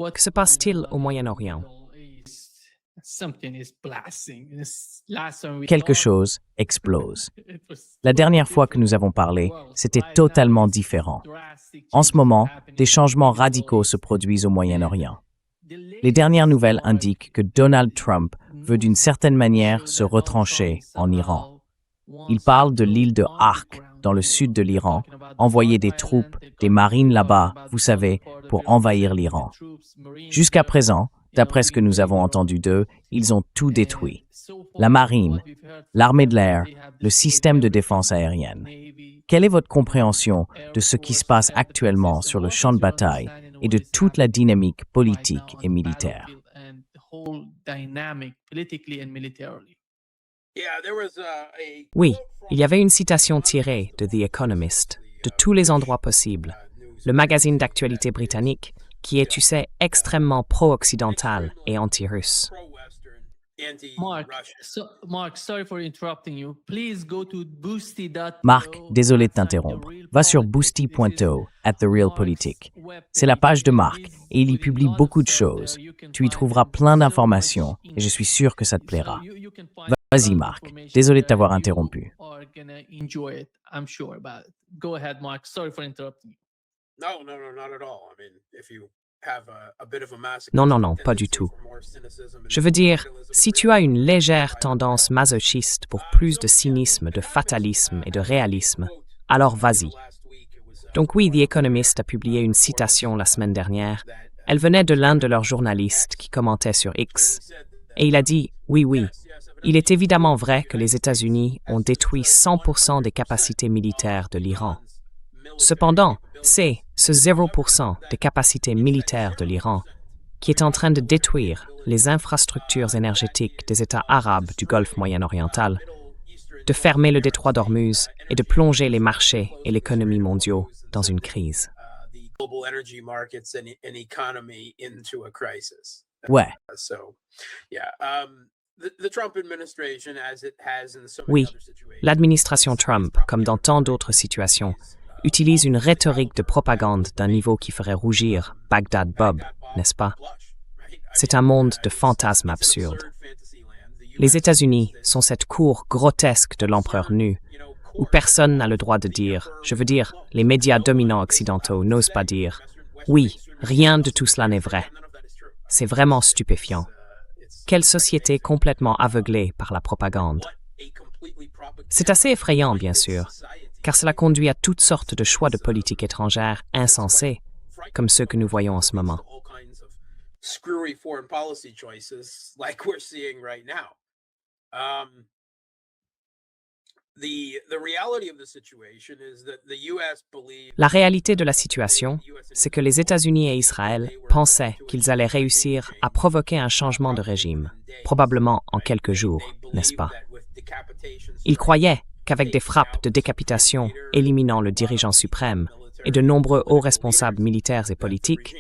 Que se passe-t-il au Moyen-Orient? Quelque chose explose. La dernière fois que nous avons parlé, c'était totalement différent. En ce moment, des changements radicaux se produisent au Moyen-Orient. Les dernières nouvelles indiquent que Donald Trump veut d'une certaine manière se retrancher en Iran. Il parle de l'île de Ark, dans le sud de l'Iran, envoyer des troupes, des marines là-bas, vous savez, pour envahir l'Iran. Jusqu'à présent, d'après ce que nous avons entendu d'eux, ils ont tout détruit. La marine, l'armée de l'air, le système de défense aérienne. Quelle est votre compréhension de ce qui se passe actuellement sur le champ de bataille et de toute la dynamique politique et militaire? Oui, il y avait une citation tirée de The Economist, de tous les endroits possibles, le magazine d'actualité britannique, qui est, tu sais, extrêmement pro-occidental et anti-russe. Marc, désolé de t'interrompre. Va sur boosty.to, @therealpolitik. C'est la page de Marc et il y publie beaucoup de choses. Tu y trouveras plein d'informations et je suis sûr que ça te plaira. Vas-y Marc, désolé de t'avoir interrompu. Non, pas du tout. Je veux dire, si tu as une légère tendance masochiste pour plus de cynisme, de fatalisme et de réalisme, alors vas-y. Donc oui, The Economist a publié une citation la semaine dernière. Elle venait de l'un de leurs journalistes qui commentait sur X. Et il a dit, oui, il est évidemment vrai que les États-Unis ont détruit 100% des capacités militaires de l'Iran. Cependant, c'est ce 0% des capacités militaires de l'Iran qui est en train de détruire les infrastructures énergétiques des États arabes du Golfe moyen-oriental, de fermer le détroit d'Ormuz et de plonger les marchés et l'économie mondiaux dans une crise. Ouais. Oui, l'administration Trump, comme dans tant d'autres situations, utilise une rhétorique de propagande d'un niveau qui ferait rougir Baghdad Bob, n'est-ce pas? C'est un monde de fantasmes absurdes. Les États-Unis sont cette cour grotesque de l'empereur nu, où personne n'a le droit de dire, je veux dire, les médias dominants occidentaux n'osent pas dire, oui, rien de tout cela n'est vrai. C'est vraiment stupéfiant. Quelle société complètement aveuglée par la propagande. C'est assez effrayant, bien sûr, car cela conduit à toutes sortes de choix de politique étrangère insensés, comme ceux que nous voyons en ce moment. La réalité de la situation, c'est que les États-Unis et Israël pensaient qu'ils allaient réussir à provoquer un changement de régime, probablement en quelques jours, n'est-ce pas? Ils croyaient qu'avec des frappes de décapitation éliminant le dirigeant suprême et de nombreux hauts responsables militaires et politiques,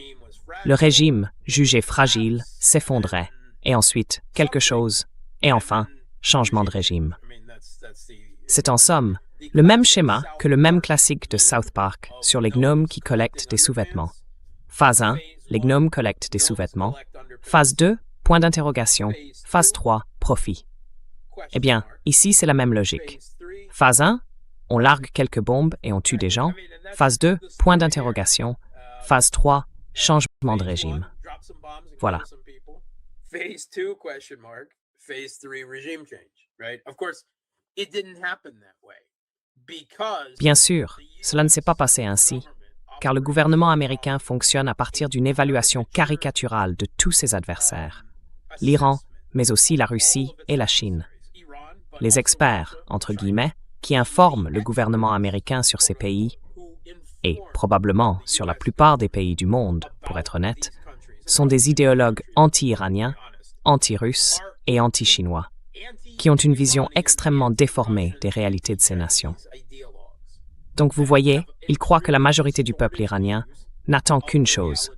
le régime, jugé fragile, s'effondrait, et ensuite quelque chose, et enfin, changement de régime. C'est en somme le même schéma que le même classique de South Park sur les gnomes qui collectent des sous-vêtements. Phase 1, les gnomes collectent des sous-vêtements. Phase 2, point d'interrogation. Phase 3, profit. Eh bien, ici c'est la même logique. Phase 1, on largue quelques bombes et on tue des gens. Phase 2, point d'interrogation. Phase 3, changement de régime. Voilà. Phase 2, question mark. Phase 3, regime change, right? Of course, it didn't happen that way. Bien sûr, cela ne s'est pas passé ainsi, car le gouvernement américain fonctionne à partir d'une évaluation caricaturale de tous ses adversaires, l'Iran, mais aussi la Russie et la Chine. Les experts, entre guillemets, qui informent le gouvernement américain sur ces pays, et probablement sur la plupart des pays du monde, pour être honnête, sont des idéologues anti-iraniens, anti-russes et anti-chinois, qui ont une vision extrêmement déformée des réalités de ces nations. Donc vous voyez, ils croient que la majorité du peuple iranien n'attend qu'une chose,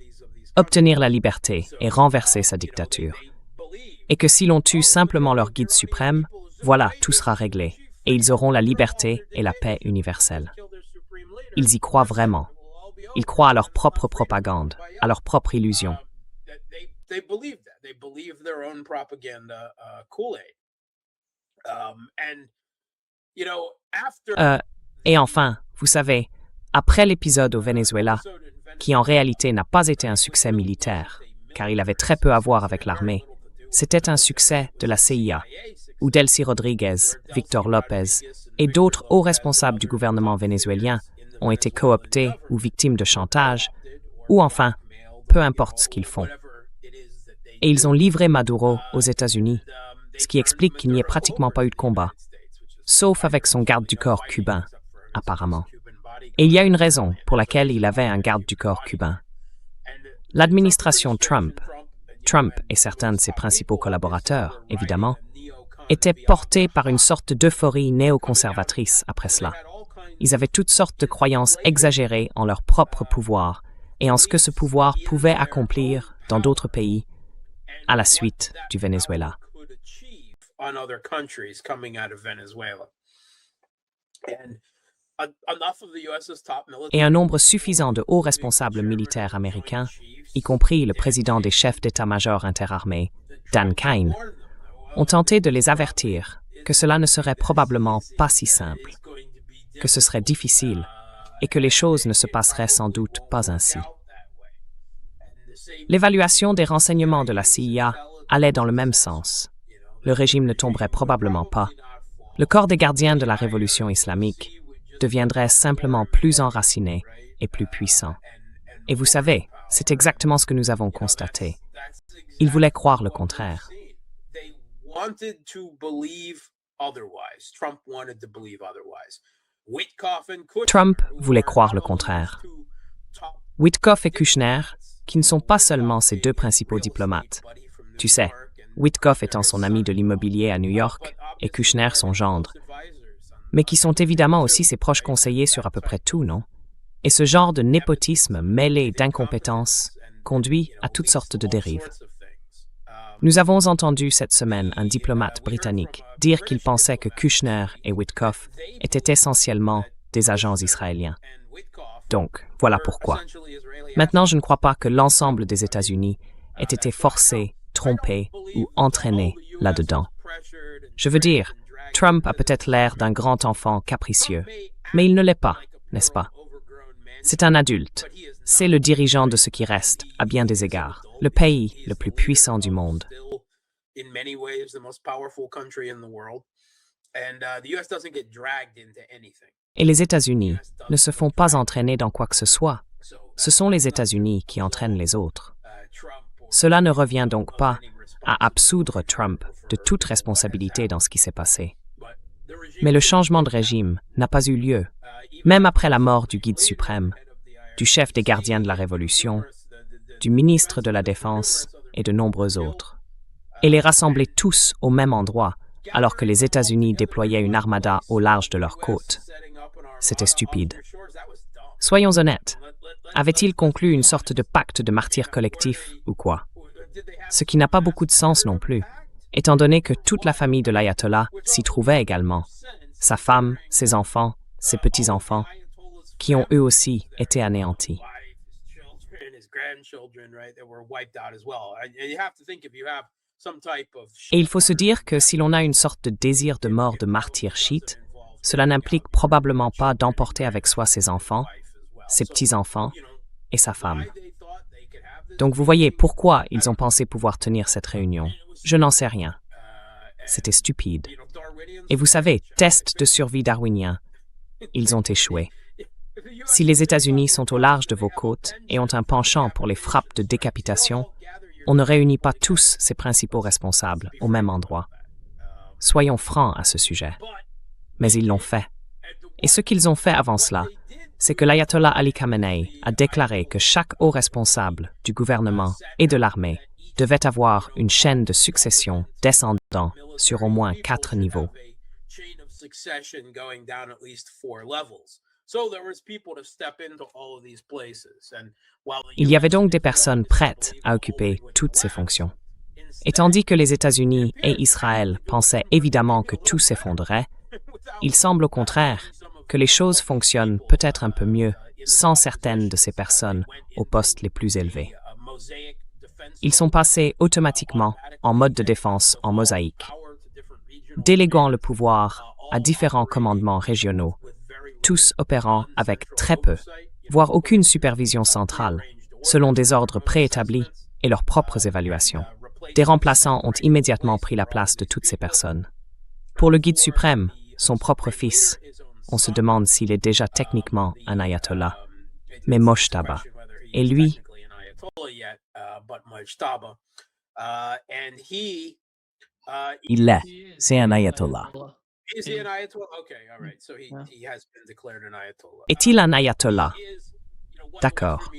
obtenir la liberté et renverser sa dictature. Et que si l'on tue simplement leur guide suprême, voilà, tout sera réglé, et ils auront la liberté et la paix universelle. Ils y croient vraiment. Ils croient à leur propre propagande, à leur propre illusion. they believe that. They believe their own propaganda Kool-Aid. And, you know, after... Et enfin, vous savez, après l'épisode au Venezuela, qui en réalité n'a pas été un succès militaire, car il avait très peu à voir avec l'armée, c'était un succès de la CIA, où Delcy Rodriguez, Victor Lopez et d'autres hauts responsables du gouvernement vénézuélien ont été cooptés ou victimes de chantage, ou enfin, peu importe ce qu'ils font. Et ils ont livré Maduro aux États-Unis, ce qui explique qu'il n'y ait pratiquement pas eu de combat, sauf avec son garde du corps cubain, apparemment. Et il y a une raison pour laquelle il avait un garde du corps cubain. L'administration Trump et certains de ses principaux collaborateurs, évidemment, étaient portés par une sorte d'euphorie néoconservatrice après cela. Ils avaient toutes sortes de croyances exagérées en leur propre pouvoir et en ce que ce pouvoir pouvait accomplir dans d'autres pays à la suite du Venezuela. Et un nombre suffisant de hauts responsables militaires américains, y compris le président des chefs d'état-major interarmés, Dan Kine, ont tenté de les avertir que cela ne serait probablement pas si simple, que ce serait difficile et que les choses ne se passeraient sans doute pas ainsi. L'évaluation des renseignements de la CIA allait dans le même sens. Le régime ne tomberait probablement pas. Le corps des gardiens de la révolution islamique deviendrait simplement plus enraciné et plus puissant. Et vous savez, c'est exactement ce que nous avons constaté. Ils voulaient croire le contraire. Trump voulait croire le contraire. Witkoff et Kushner, qui ne sont pas seulement ses deux principaux diplomates. Tu sais, Witkoff étant son ami de l'immobilier à New York et Kushner son gendre, mais qui sont évidemment aussi ses proches conseillers sur à peu près tout, non? Et ce genre de népotisme mêlé d'incompétence conduit à toutes sortes de dérives. Nous avons entendu cette semaine un diplomate britannique dire qu'il pensait que Kushner et Witkoff étaient essentiellement des agents israéliens. Donc, voilà pourquoi. Maintenant, je ne crois pas que l'ensemble des États-Unis ait été forcés, trompés ou entraînés là-dedans. Je veux dire, Trump a peut-être l'air d'un grand enfant capricieux, mais il ne l'est pas, n'est-ce pas? C'est un adulte. C'est le dirigeant de ce qui reste, à bien des égards, le pays le plus puissant du monde. Et les États-Unis ne se font pas entraîner dans quoi que ce soit. Ce sont les États-Unis qui entraînent les autres. Cela ne revient donc pas à absoudre Trump de toute responsabilité dans ce qui s'est passé. Mais le changement de régime n'a pas eu lieu, même après la mort du guide suprême, du chef des gardiens de la Révolution, du ministre de la Défense et de nombreux autres. Et les rassembler tous au même endroit, alors que les États-Unis déployaient une armada au large de leurs côtes. C'était stupide. Soyons honnêtes, avait-il conclu une sorte de pacte de martyrs collectif ou quoi? Ce qui n'a pas beaucoup de sens non plus, étant donné que toute la famille de l'ayatollah s'y trouvait également, sa femme, ses enfants, ses petits-enfants, qui ont eux aussi été anéantis. Et il faut se dire que si l'on a une sorte de désir de mort de martyr chiite, cela n'implique probablement pas d'emporter avec soi ses enfants, ses petits-enfants et sa femme. Donc vous voyez pourquoi ils ont pensé pouvoir tenir cette réunion. Je n'en sais rien. C'était stupide. Et vous savez, test de survie darwinien, ils ont échoué. Si les États-Unis sont au large de vos côtes et ont un penchant pour les frappes de décapitation, on ne réunit pas tous ses principaux responsables au même endroit. Soyons francs à ce sujet. Mais ils l'ont fait. Et ce qu'ils ont fait avant cela, c'est que l'ayatollah Ali Khamenei a déclaré que chaque haut responsable du gouvernement et de l'armée devait avoir une chaîne de succession descendant sur au moins 4 niveaux. Il y avait donc des personnes prêtes à occuper toutes ces fonctions. Et tandis que les États-Unis et Israël pensaient évidemment que tout s'effondrerait, il semble au contraire que les choses fonctionnent peut-être un peu mieux sans certaines de ces personnes aux postes les plus élevés. Ils sont passés automatiquement en mode de défense en mosaïque, déléguant le pouvoir à différents commandements régionaux, tous opérant avec très peu, voire aucune supervision centrale, selon des ordres préétablis et leurs propres évaluations. Des remplaçants ont immédiatement pris la place de toutes ces personnes. Pour le guide suprême, son propre fils, on se demande s'il est déjà techniquement un ayatollah, mais Mojtaba. Et lui, Il l'est. C'est un ayatollah. est-il un ayatollah? D'accord.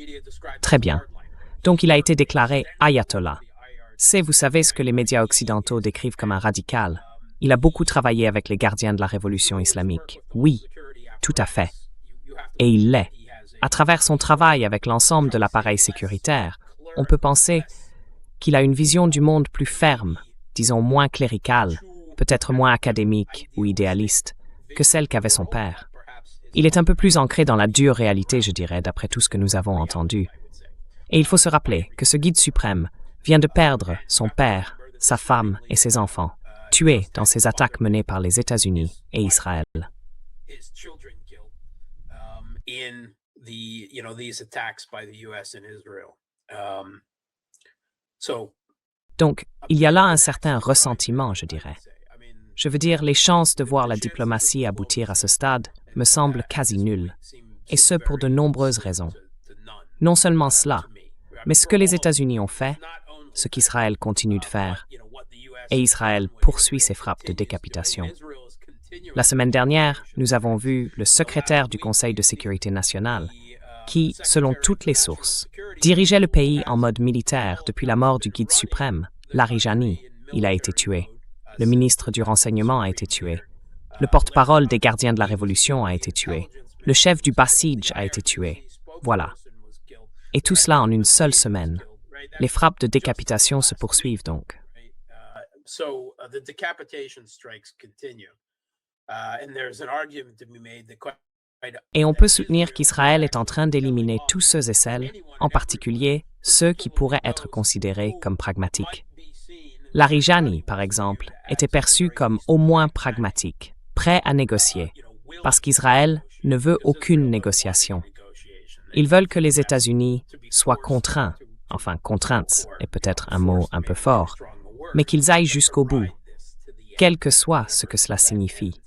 Très bien. Donc il a été déclaré ayatollah. Vous savez ce que les médias occidentaux décrivent comme un radical. Il a beaucoup travaillé avec les gardiens de la révolution islamique. Oui, tout à fait. Et il l'est. À travers son travail avec l'ensemble de l'appareil sécuritaire, on peut penser qu'il a une vision du monde plus ferme, disons moins cléricale, peut-être moins académique ou idéaliste, que celle qu'avait son père. Il est un peu plus ancré dans la dure réalité, je dirais, d'après tout ce que nous avons entendu. Et il faut se rappeler que ce guide suprême vient de perdre son père, sa femme et ses enfants, tués dans ces attaques menées par les États-Unis et Israël. Donc, il y a là un certain ressentiment, je dirais. Je veux dire, les chances de voir la diplomatie aboutir à ce stade me semblent quasi nulles, et ce pour de nombreuses raisons. Non seulement cela, mais ce que les États-Unis ont fait, ce qu'Israël continue de faire, et Israël poursuit ses frappes de décapitation. La semaine dernière, nous avons vu le secrétaire du Conseil de sécurité nationale, qui, selon toutes les sources, dirigeait le pays en mode militaire depuis la mort du guide suprême, Larijani. Il a été tué. Le ministre du Renseignement a été tué. Le porte-parole des gardiens de la Révolution a été tué. Le chef du Basij a été tué. Voilà. Et tout cela en une seule semaine. Les frappes de décapitation se poursuivent donc. Et on peut soutenir qu'Israël est en train d'éliminer tous ceux et celles, en particulier ceux qui pourraient être considérés comme pragmatiques. Larijani, par exemple, était perçu comme au moins pragmatique, prêt à négocier, parce qu'Israël ne veut aucune négociation. Ils veulent que les États-Unis soient contraints, enfin contraintes est peut-être un mot un peu fort, mais qu'ils aillent jusqu'au bout, quel que soit ce que cela signifie.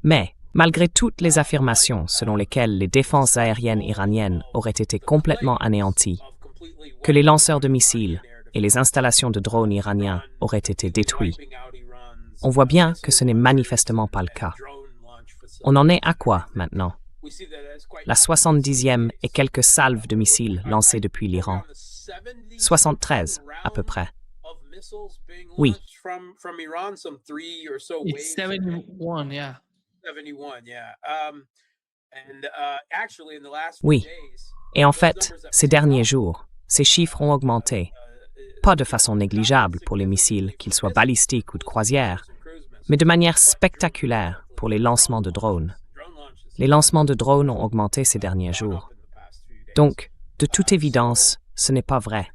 Mais, malgré toutes les affirmations selon lesquelles les défenses aériennes iraniennes auraient été complètement anéanties, que les lanceurs de missiles et les installations de drones iraniens auraient été détruits, on voit bien que ce n'est manifestement pas le cas. On en est à quoi maintenant? La 70e et quelques salves de missiles lancées depuis l'Iran. 73, à peu près. Oui. It's 71, yeah. Oui. Et en fait, ces derniers jours, ces chiffres ont augmenté. Pas de façon négligeable pour les missiles, qu'ils soient balistiques ou de croisière, mais de manière spectaculaire pour les lancements de drones. Les lancements de drones ont augmenté ces derniers jours. Donc, de toute évidence, ce n'est pas vrai.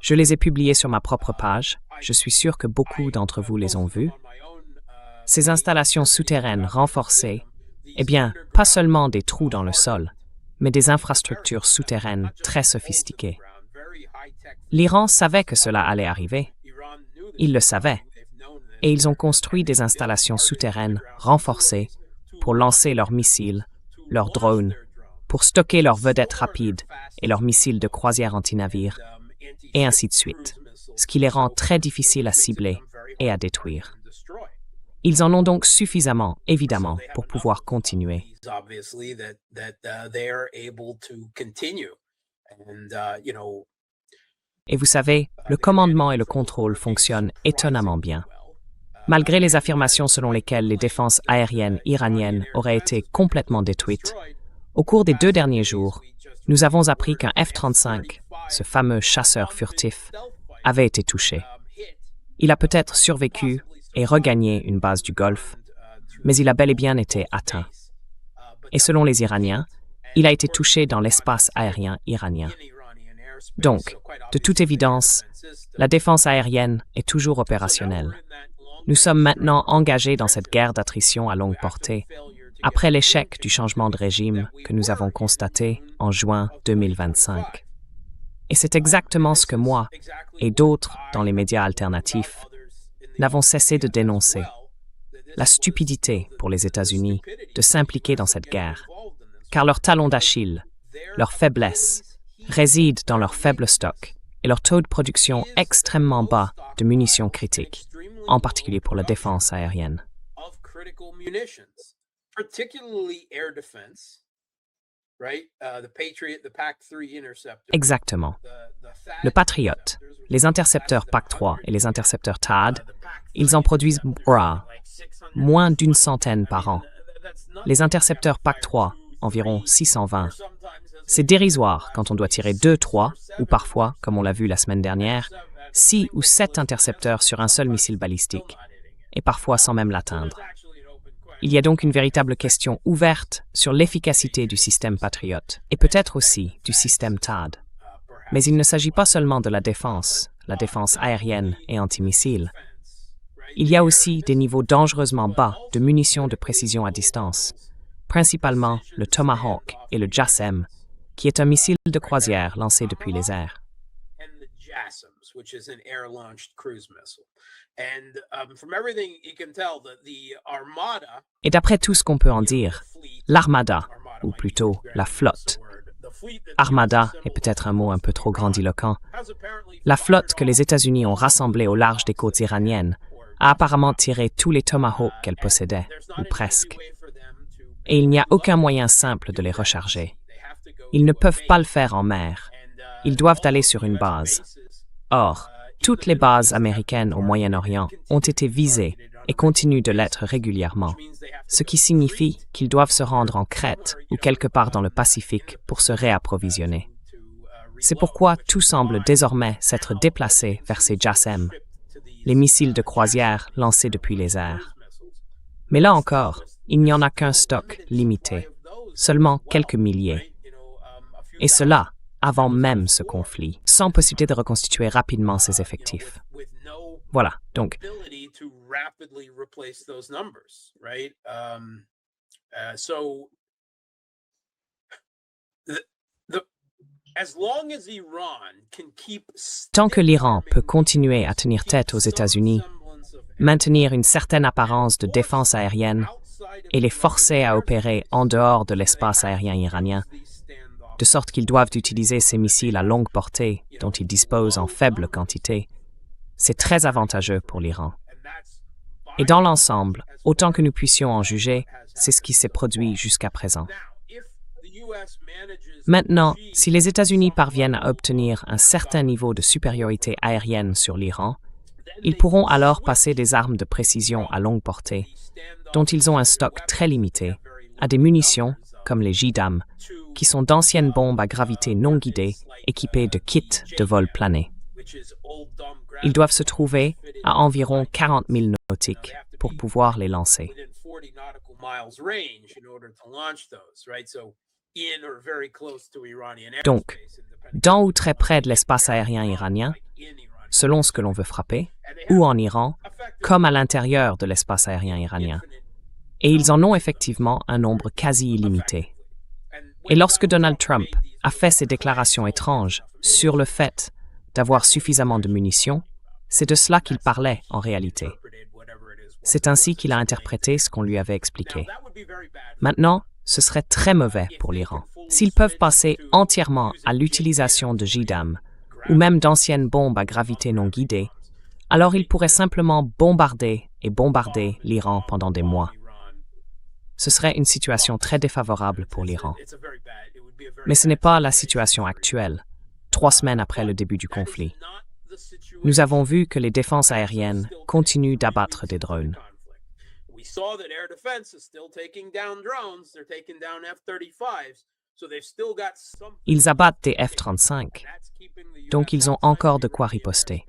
Je les ai publiés sur ma propre page, je suis sûr que beaucoup d'entre vous les ont vus. Ces installations souterraines renforcées, eh bien, pas seulement des trous dans le sol, mais des infrastructures souterraines très sophistiquées. L'Iran savait que cela allait arriver. Ils le savaient. Et ils ont construit des installations souterraines renforcées pour lancer leurs missiles, leurs drones, pour stocker leurs vedettes rapides et leurs missiles de croisière anti-navires, et ainsi de suite, ce qui les rend très difficiles à cibler et à détruire. Ils en ont donc suffisamment, évidemment, pour pouvoir continuer. Et vous savez, le commandement et le contrôle fonctionnent étonnamment bien. Malgré les affirmations selon lesquelles les défenses aériennes iraniennes auraient été complètement détruites, au cours des 2 derniers jours, nous avons appris qu'un F-35, ce fameux chasseur furtif, avait été touché. Il a peut-être survécu et regagné une base du Golfe, mais il a bel et bien été atteint. Et selon les Iraniens, il a été touché dans l'espace aérien iranien. Donc, de toute évidence, la défense aérienne est toujours opérationnelle. Nous sommes maintenant engagés dans cette guerre d'attrition à longue portée, après l'échec du changement de régime que nous avons constaté en juin 2025. Et c'est exactement ce que moi et d'autres dans les médias alternatifs n'avons cessé de dénoncer. La stupidité pour les États-Unis de s'impliquer dans cette guerre, car leur talon d'Achille, leur faiblesse, réside dans leur faible stock et leur taux de production extrêmement bas de munitions critiques, en particulier pour la défense aérienne. Exactement. Le Patriot, les intercepteurs PAC-3 et les intercepteurs THAAD, ils en produisent moins d'une centaine par an. Les intercepteurs PAC-3, environ 620. C'est dérisoire quand on doit tirer 2, 3, ou parfois, comme on l'a vu la semaine dernière, 6 ou 7 intercepteurs sur un seul missile balistique, et parfois sans même l'atteindre. Il y a donc une véritable question ouverte sur l'efficacité du système Patriot, et peut-être aussi du système THAAD. Mais il ne s'agit pas seulement de la défense aérienne et antimissile. Il y a aussi des niveaux dangereusement bas de munitions de précision à distance, principalement le Tomahawk et le JASSM, qui est un missile de croisière lancé depuis les airs. Et d'après tout ce qu'on peut en dire, l'Armada, ou plutôt la flotte, Armada est peut-être un mot un peu trop grandiloquent, la flotte que les États-Unis ont rassemblée au large des côtes iraniennes a apparemment tiré tous les Tomahawks qu'elle possédait, ou presque. Et il n'y a aucun moyen simple de les recharger. Ils ne peuvent pas le faire en mer. Ils doivent aller sur une base. Or, toutes les bases américaines au Moyen-Orient ont été visées et continuent de l'être régulièrement, ce qui signifie qu'ils doivent se rendre en Crète ou quelque part dans le Pacifique pour se réapprovisionner. C'est pourquoi tout semble désormais s'être déplacé vers ces JASSM, les missiles de croisière lancés depuis les airs. Mais là encore, il n'y en a qu'un stock limité, seulement quelques milliers. Et cela avant même ce conflit, sans possibilité de reconstituer rapidement ses effectifs. Voilà, donc. Tant que l'Iran peut continuer à tenir tête aux États-Unis, maintenir une certaine apparence de défense aérienne et les forcer à opérer en dehors de l'espace aérien iranien, de sorte qu'ils doivent utiliser ces missiles à longue portée dont ils disposent en faible quantité, c'est très avantageux pour l'Iran. Et dans l'ensemble, autant que nous puissions en juger, c'est ce qui s'est produit jusqu'à présent. Maintenant, si les États-Unis parviennent à obtenir un certain niveau de supériorité aérienne sur l'Iran, ils pourront alors passer des armes de précision à longue portée, dont ils ont un stock très limité, à des munitions, comme les JDAM, qui sont d'anciennes bombes à gravité non guidée équipées de kits de vol plané. Ils doivent se trouver à environ 40 000 nautiques pour pouvoir les lancer. Donc, dans ou très près de l'espace aérien iranien, selon ce que l'on veut frapper, ou en Iran, comme à l'intérieur de l'espace aérien iranien. Et ils en ont effectivement un nombre quasi illimité. Et lorsque Donald Trump a fait ses déclarations étranges sur le fait d'avoir suffisamment de munitions, c'est de cela qu'il parlait en réalité. C'est ainsi qu'il a interprété ce qu'on lui avait expliqué. Maintenant, ce serait très mauvais pour l'Iran. S'ils peuvent passer entièrement à l'utilisation de JDAM ou même d'anciennes bombes à gravité non guidée, alors ils pourraient simplement bombarder l'Iran pendant des mois. Ce serait une situation très défavorable pour l'Iran. Mais ce n'est pas la situation actuelle, 3 semaines après le début du conflit. Nous avons vu que les défenses aériennes continuent d'abattre des drones. Ils abattent des F-35, donc ils ont encore de quoi riposter.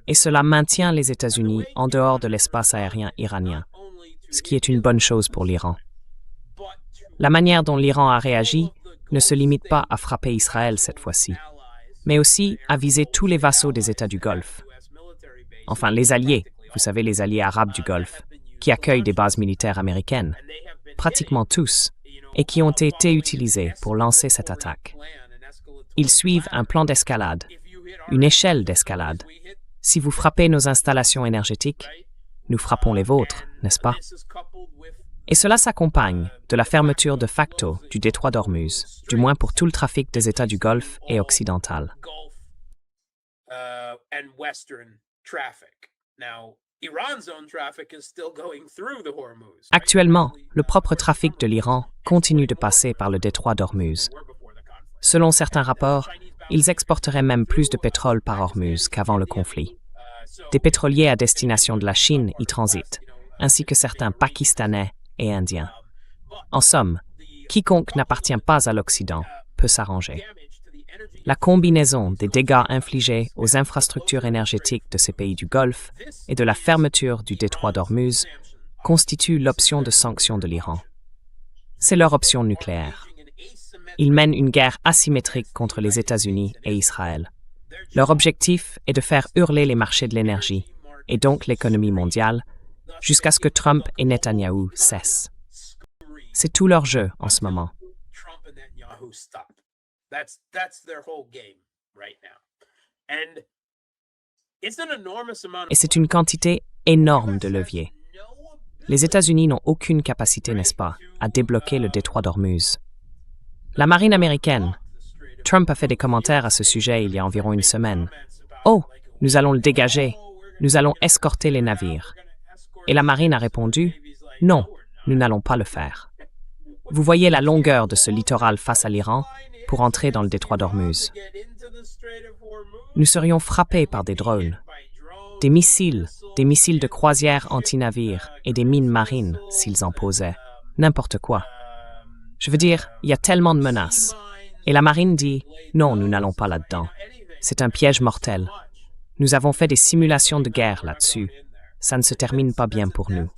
Et cela maintient les États-Unis en dehors de l'espace aérien iranien, ce qui est une bonne chose pour l'Iran. La manière dont l'Iran a réagi ne se limite pas à frapper Israël cette fois-ci. mais aussi à viser tous les vassaux des États du Golfe. Enfin, les alliés, vous savez, les alliés arabes du Golfe, qui accueillent des bases militaires américaines, pratiquement tous, et qui ont été utilisés pour lancer cette attaque. Ils suivent un plan d'escalade, une échelle d'escalade. Si vous frappez nos installations énergétiques, nous frappons les vôtres, n'est-ce pas? Et cela s'accompagne de la fermeture de facto du détroit d'Ormuz, du moins pour tout le trafic des États du Golfe et occidental. Actuellement, le propre trafic de l'Iran continue de passer par le détroit d'Ormuz. Selon certains rapports, ils exporteraient même plus de pétrole par Ormuz qu'avant le conflit. Des pétroliers à destination de la Chine y transitent, ainsi que certains Pakistanais et Indiens. En somme, quiconque n'appartient pas à l'Occident peut s'arranger. La combinaison des dégâts infligés aux infrastructures énergétiques de ces pays du Golfe et de la fermeture du détroit d'Ormuz constitue l'option de sanction de l'Iran. C'est leur option nucléaire. Ils mènent une guerre asymétrique contre les États-Unis et Israël. Leur objectif est de faire hurler les marchés de l'énergie, et donc l'économie mondiale, jusqu'à ce que Trump et Netanyahou cessent. C'est tout leur jeu en ce moment. Et c'est une quantité énorme de leviers. Les États-Unis n'ont aucune capacité, n'est-ce pas, à débloquer le détroit d'Ormuz. La marine américaine. Trump a fait des commentaires à ce sujet il y a environ une semaine. « Oh, nous allons le dégager. Nous allons escorter les navires. » Et la marine a répondu « Non, nous n'allons pas le faire. » Vous voyez la longueur de ce littoral face à l'Iran pour entrer dans le détroit d'Ormuz. Nous serions frappés par des drones, des missiles de croisière anti-navires et des mines marines s'ils en posaient. N'importe quoi. Je veux dire, il y a tellement de menaces. Et la marine dit « Non, nous n'allons pas là-dedans. C'est un piège mortel. Nous avons fait des simulations de guerre là-dessus. Ça ne se termine pas bien pour nous. »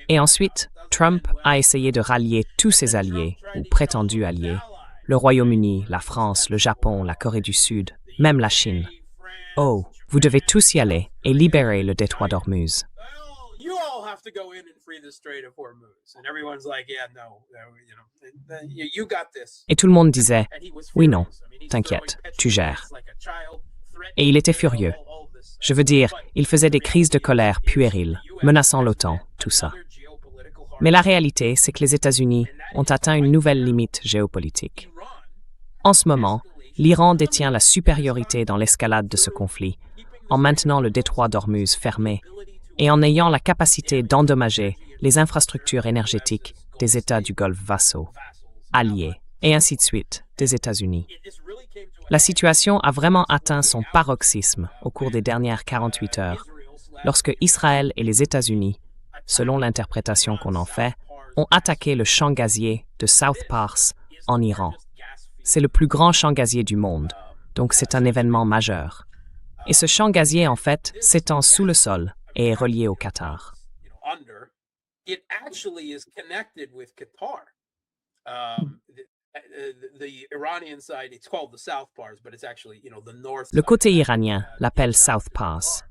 Et ensuite, Trump a essayé de rallier tous ses alliés, ou prétendus alliés, le Royaume-Uni, la France, le Japon, la Corée du Sud, même la Chine. Oh, vous devez tous y aller et libérer le détroit d'Ormuz. Et tout le monde disait « Oui, non, t'inquiète, tu gères. » Et il était furieux. Je veux dire, il faisait des crises de colère puériles, menaçant l'OTAN, tout ça. Mais la réalité, c'est que les États-Unis ont atteint une nouvelle limite géopolitique. En ce moment, l'Iran détient la supériorité dans l'escalade de ce conflit, en maintenant le détroit d'Ormuz fermé et en ayant la capacité d'endommager les infrastructures énergétiques des États du Golfe vassaux, alliés, et ainsi de suite, des États-Unis. La situation a vraiment atteint son paroxysme au cours des dernières 48 heures, lorsque Israël et les États-Unis, selon l'interprétation qu'on en fait, ont attaqué le champ gazier de South Pars en Iran. C'est le plus grand champ gazier du monde, donc c'est un événement majeur. Et ce champ gazier, en fait, s'étend sous le sol et est relié au Qatar. Le côté iranien l'appelle South Pars,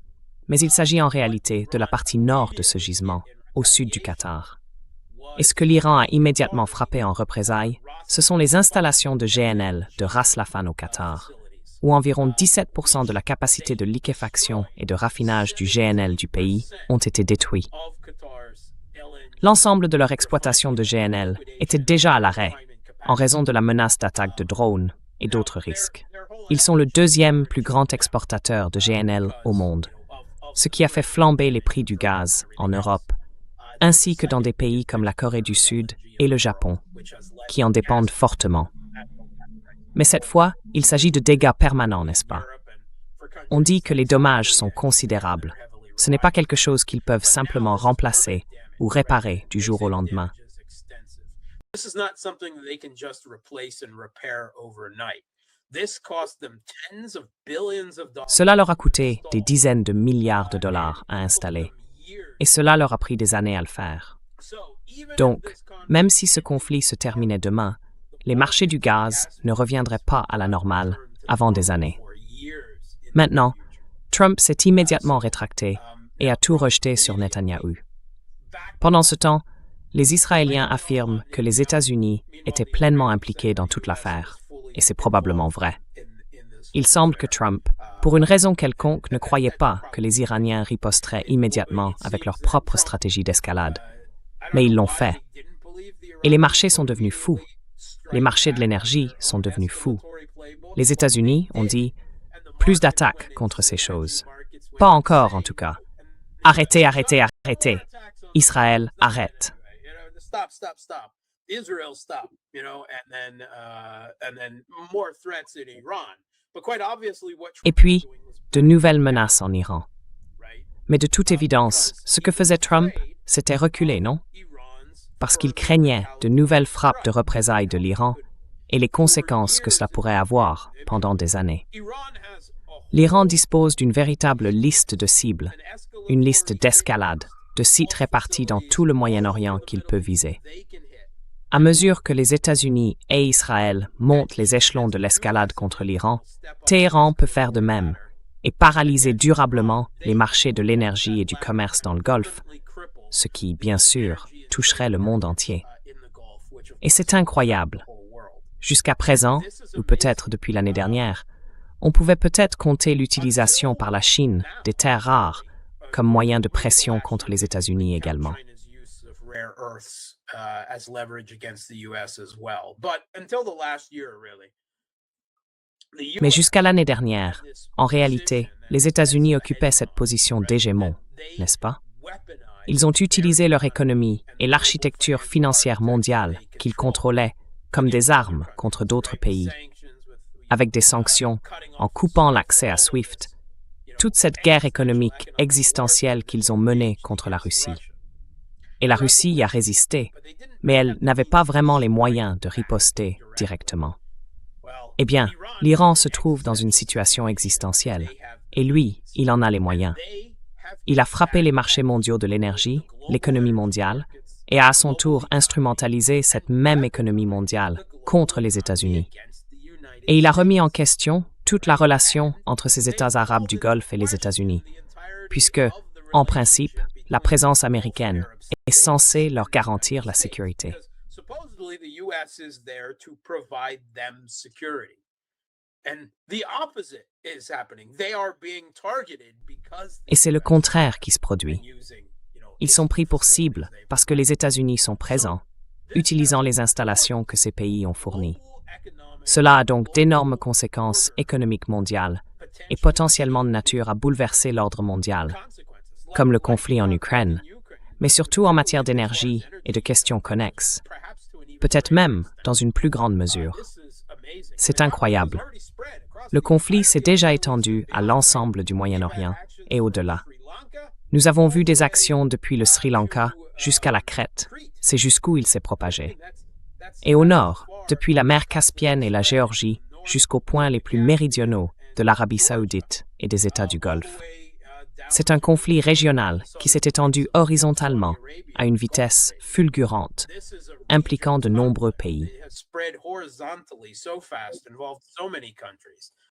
mais il s'agit en réalité de la partie nord de ce gisement, au sud du Qatar. Et ce que l'Iran a immédiatement frappé en représailles, ce sont les installations de GNL de Ras Laffan au Qatar, où environ 17% de la capacité de liquéfaction et de raffinage du GNL du pays ont été détruits. L'ensemble de leur exploitation de GNL était déjà à l'arrêt, en raison de la menace d'attaque de drones et d'autres risques. Ils sont le deuxième plus grand exportateur de GNL au monde, ce qui a fait flamber les prix du gaz en Europe, ainsi que dans des pays comme la Corée du Sud et le Japon, qui en dépendent fortement. Mais cette fois, il s'agit de dégâts permanents, n'est-ce pas? On dit que les dommages sont considérables. Ce n'est pas quelque chose qu'ils peuvent simplement remplacer ou réparer du jour au lendemain. Cela leur a coûté des dizaines de milliards de dollars à installer, et cela leur a pris des années à le faire. Donc, même si ce conflit se terminait demain, les marchés du gaz ne reviendraient pas à la normale avant des années. Maintenant, Trump s'est immédiatement rétracté et a tout rejeté sur Netanyahou. Pendant ce temps, les Israéliens affirment que les États-Unis étaient pleinement impliqués dans toute l'affaire, et c'est probablement vrai. Il semble que Trump, pour une raison quelconque, ne croyait pas que les Iraniens riposteraient immédiatement avec leur propre stratégie d'escalade. Mais ils l'ont fait. Et les marchés sont devenus fous. Les marchés de l'énergie sont devenus fous. Les États-Unis ont dit plus d'attaques contre ces choses. Pas encore, en tout cas. Arrêtez, arrêtez, arrêtez. Israël, arrête. Israel stop, and then more threats in Iran. But quite obviously what Et puis, de nouvelles menaces en Iran. Mais de toute évidence, ce que faisait Trump, c'était reculer, non? Parce qu'il craignait de nouvelles frappes de représailles de l'Iran et les conséquences que cela pourrait avoir pendant des années. L'Iran dispose d'une véritable liste de cibles, une liste d'escalade, de sites répartis dans tout le Moyen-Orient qu'il peut viser. À mesure que les États-Unis et Israël montent les échelons de l'escalade contre l'Iran, Téhéran peut faire de même et paralyser durablement les marchés de l'énergie et du commerce dans le Golfe, ce qui, bien sûr, toucherait le monde entier. Et c'est incroyable. Jusqu'à présent, ou peut-être depuis l'année dernière, on pouvait peut-être compter l'utilisation par la Chine des terres rares comme moyen de pression contre les États-Unis également. Mais jusqu'à l'année dernière, en réalité, les États-Unis occupaient cette position d'hégémon, n'est-ce pas? Ils ont utilisé leur économie et l'architecture financière mondiale qu'ils contrôlaient comme des armes contre d'autres pays, avec des sanctions, en coupant l'accès à SWIFT, toute cette guerre économique existentielle qu'ils ont menée contre la Russie. Et la Russie y a résisté, mais elle n'avait pas vraiment les moyens de riposter directement. Eh bien, l'Iran se trouve dans une situation existentielle, et lui, il en a les moyens. Il a frappé les marchés mondiaux de l'énergie, l'économie mondiale, et a à son tour instrumentalisé cette même économie mondiale contre les États-Unis. Et il a remis en question toute la relation entre ces États arabes du Golfe et les États-Unis, puisque, en principe, la présence américaine est censée leur garantir la sécurité. Et c'est le contraire qui se produit. Ils sont pris pour cible parce que les États-Unis sont présents, utilisant les installations que ces pays ont fournies. Cela a donc d'énormes conséquences économiques mondiales et potentiellement de nature à bouleverser l'ordre mondial, comme le conflit en Ukraine, mais surtout en matière d'énergie et de questions connexes, peut-être même dans une plus grande mesure. C'est incroyable. Le conflit s'est déjà étendu à l'ensemble du Moyen-Orient et au-delà. Nous avons vu des actions depuis le Sri Lanka jusqu'à la Crète. C'est jusqu'où il s'est propagé. Et au nord, depuis la mer Caspienne et la Géorgie jusqu'aux points les plus méridionaux de l'Arabie saoudite et des États du Golfe. C'est un conflit régional qui s'est étendu horizontalement à une vitesse fulgurante, impliquant de nombreux pays.